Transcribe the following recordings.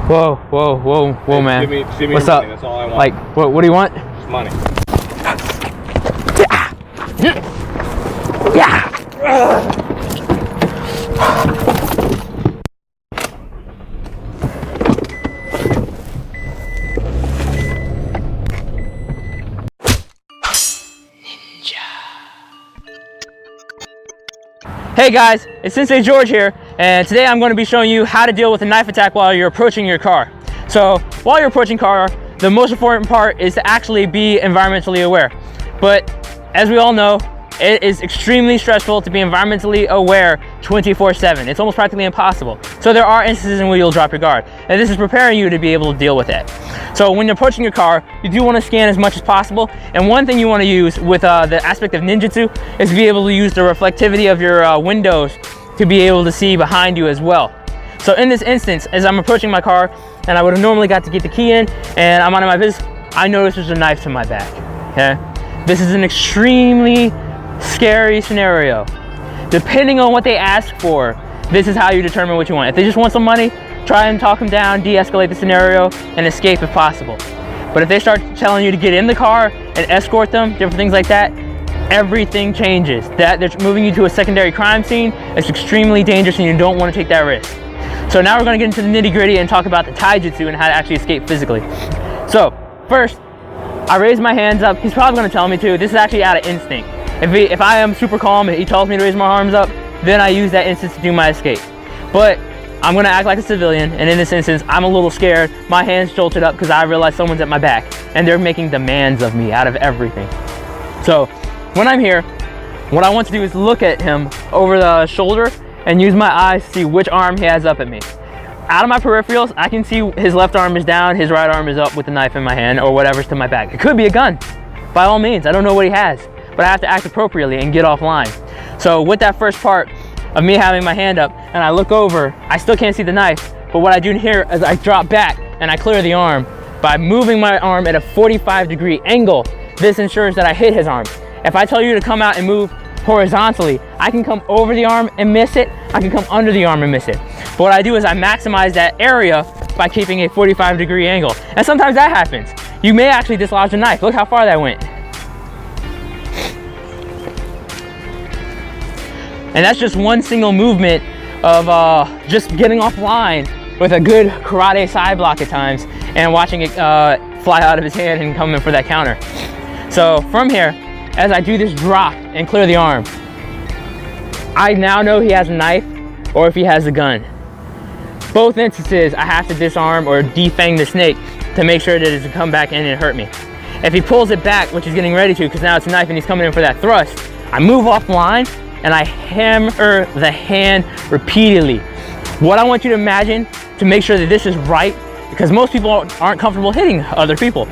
Whoa, whoa, whoa, whoa, man. Give me What's your up? money. That's all I want. Like, what do you want? Just money. Yeah. Hey guys, it's Sensei George here, and today I'm going to be showing you how to deal with a knife attack while you're approaching your car. So while you're approaching car, the most important part is to actually be environmentally aware. But as we all know, it is extremely stressful to be environmentally aware 24/7. It's almost practically impossible. So there are instances in which you'll drop your guard, and this is preparing you to be able to deal with it. So when you're approaching your car, you do want to scan as much as possible. And one thing you want to use with the aspect of ninjutsu is to be able to use the reflectivity of your windows to be able to see behind you as well. So in this instance, as I'm approaching my car, and I would have normally got to get the key in, and I'm on my business, I noticed there's a knife to my back. Okay, this is an extremely scary scenario. Depending on what they ask for, this is how you determine what you want. If they just want some money, try and talk them down, de-escalate the scenario, and escape if possible. But if they start telling you to get in the car and escort them, different things like that, everything changes. That they're moving you to a secondary crime scene. It's extremely dangerous and you don't want to take that risk. So now we're going to get into the nitty-gritty and talk about the taijutsu and how to actually escape physically. So first, I raise my hands up. He's probably going to tell me to. This is actually out of instinct. If I am super calm and he tells me to raise my arms up, then I use that instance to do my escape. But I'm gonna act like a civilian, and in this instance, I'm a little scared. My hands jolted up because I realize someone's at my back, and they're making demands of me out of everything. So when I'm here, what I want to do is look at him over the shoulder and use my eyes to see which arm he has up at me. Out of my peripherals, I can see his left arm is down, his right arm is up with the knife in my hand or whatever's to my back. It could be a gun, by all means. I don't know what he has, but I have to act appropriately and get offline. So with that first part of me having my hand up and I look over, I still can't see the knife, but what I do here is I drop back and I clear the arm by moving my arm at a 45-degree angle. This ensures that I hit his arm. If I tell you to come out and move horizontally, I can come over the arm and miss it. I can come under the arm and miss it. But what I do is I maximize that area by keeping a 45-degree angle. And sometimes that happens. You may actually dislodge the knife. Look how far that went. And that's just one single movement of just getting offline with a good karate side block at times and watching it fly out of his hand and come in for that counter. So from here, as I do this drop and clear the arm, I now know he has a knife or if he has a gun. Both instances, I have to disarm or defang the snake to make sure that it doesn't come back in and hurt me. If he pulls it back, which he's getting ready to because now it's a knife and he's coming in for that thrust, I move offline and I hammer the hand repeatedly. What I want you to imagine to make sure that this is right, because most people aren't comfortable hitting other people.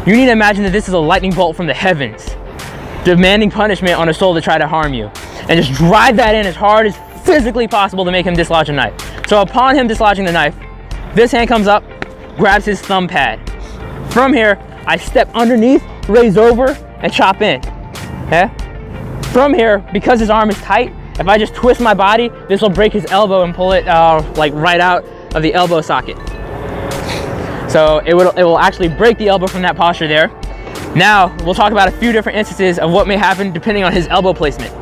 You need to imagine that this is a lightning bolt from the heavens, demanding punishment on a soul to try to harm you. And just drive that in as hard as physically possible to make him dislodge a knife. So upon him dislodging the knife, this hand comes up, grabs his thumb pad. From here, I step underneath, raise over, and chop in. Okay? From here, because his arm is tight, if I just twist my body, this will break his elbow and pull it like right out of the elbow socket. So it will actually break the elbow from that posture there. Now, we'll talk about a few different instances of what may happen depending on his elbow placement.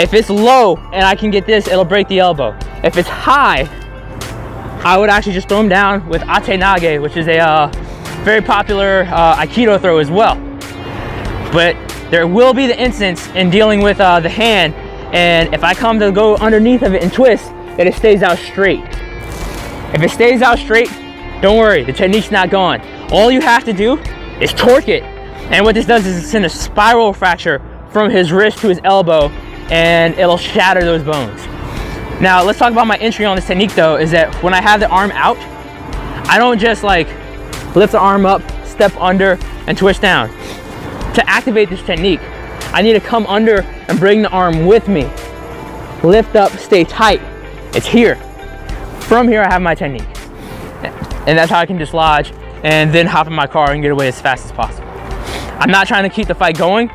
If it's low and I can get this, it'll break the elbow. If it's high, I would actually just throw him down with ate nage, which is a very popular Aikido throw as well. But there will be the instance in dealing with the hand, and if I come to go underneath of it and twist, that it stays out straight. If it stays out straight, don't worry, the technique's not gone. All you have to do is torque it. And what this does is send a spiral fracture from his wrist to his elbow, and it'll shatter those bones. Now, let's talk about my entry on this technique though, is that when I have the arm out, I don't just like lift the arm up, step under, and twist down. To activate this technique, I need to come under and bring the arm with me. Lift up, stay tight. It's here. From here, I have my technique. And that's how I can dislodge and then hop in my car and get away as fast as possible. I'm not trying to keep the fight going.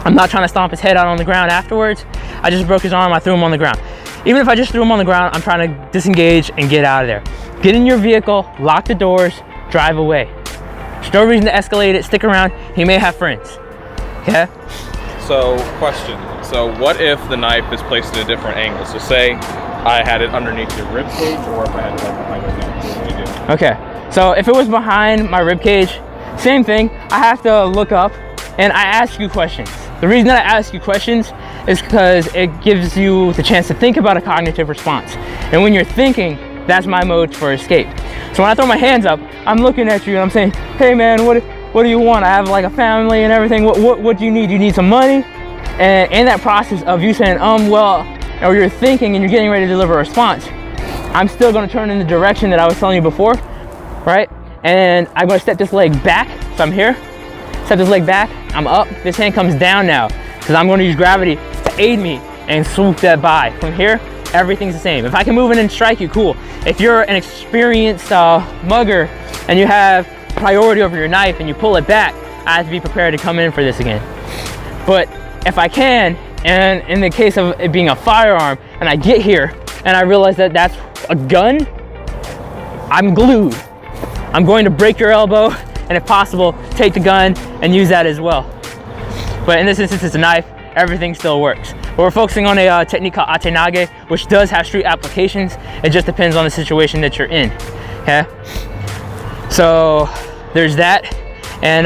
I'm not trying to stomp his head out on the ground afterwards. I just broke his arm, I threw him on the ground. Even if I just threw him on the ground, I'm trying to disengage and get out of there. get in your vehicle, lock the doors, drive away. There's no reason to escalate it, stick around. He may have friends, okay? So, question. So what if the knife is placed at a different angle? So say I had it underneath your rib cage, or if I had it like behind your neck, what would you do? Okay, so if it was behind my rib cage, same thing. I have to look up and I ask you questions. The reason that I ask you questions is because it gives you the chance to think about a cognitive response. And when you're thinking, that's my mode for escape. So when I throw my hands up, I'm looking at you and I'm saying, hey man, what do you want? I have like a family and everything. What do you need? You need some money? And in that process of you saying, well, or you're thinking and you're getting ready to deliver a response, I'm still gonna turn in the direction that I was telling you before, right? And I'm gonna step this leg back. So I'm here, step this leg back, I'm up. This hand comes down now because I'm gonna use gravity to aid me and swoop that by. From here, everything's the same. If I can move in and strike you, cool. If you're an experienced mugger and you have priority over your knife and you pull it back, I have to be prepared to come in for this again. But if I can, and in the case of it being a firearm, and I get here and I realize that that's a gun, I'm glued. I'm going to break your elbow, and if possible, take the gun and use that as well. But in this instance, it's a knife, everything still works. But we're focusing on a technique called atenage, which does have street applications. It just depends on the situation that you're in, okay? So there's that, and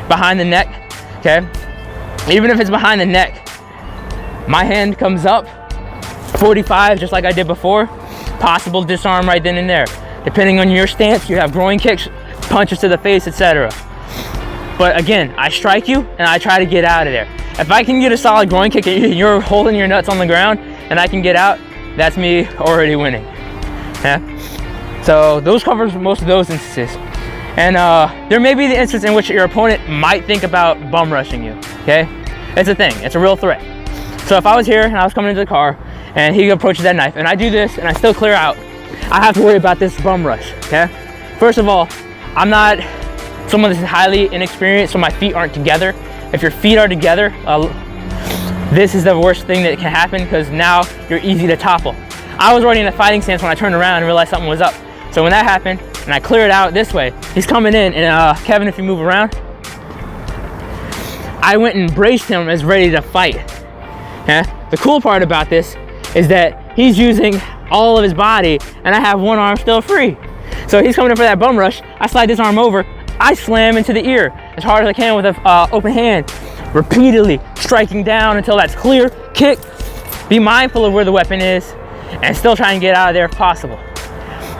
behind the neck, okay? Even if it's behind the neck, my hand comes up 45, just like I did before. Possible disarm right then and there. Depending on your stance, you have groin kicks, punches to the face, etc. But again, I strike you and I try to get out of there. If I can get a solid groin kick and you're holding your nuts on the ground and I can get out, that's me already winning. Yeah? So those covers most of those instances. And there may be the instance in which your opponent might think about bum rushing you, okay? It's a thing, it's a real threat. So if I was here and I was coming into the car and he approaches that knife and I do this and I still clear out, I have to worry about this bum rush, okay? First of all, I'm not someone that's highly inexperienced, so my feet aren't together. If your feet are together, this is the worst thing that can happen because now you're easy to topple. I was already in a fighting stance when I turned around and realized something was up. So when that happened and I cleared out this way, he's coming in and Kevin, if you move around, I went and braced him as ready to fight. Yeah? The cool part about this is that he's using all of his body and I have one arm still free. So he's coming in for that bum rush. I slide this arm over, I slam into the ear as hard as I can with an open hand, repeatedly striking down until that's clear, kick, be mindful of where the weapon is, and still try and get out of there if possible.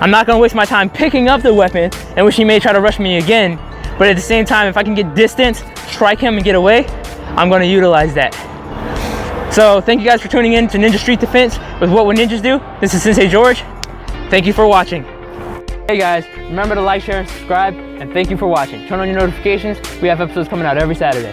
I'm not gonna waste my time picking up the weapon in which he may try to rush me again, but at the same time, if I can get distance, strike him and get away, I'm gonna utilize that. So thank you guys for tuning in to Ninja Street Defense with What Would Ninjas Do? This is Sensei George. Thank you for watching. Hey guys, remember to like, share, and subscribe, and thank you for watching. Turn on your notifications. We have episodes coming out every Saturday.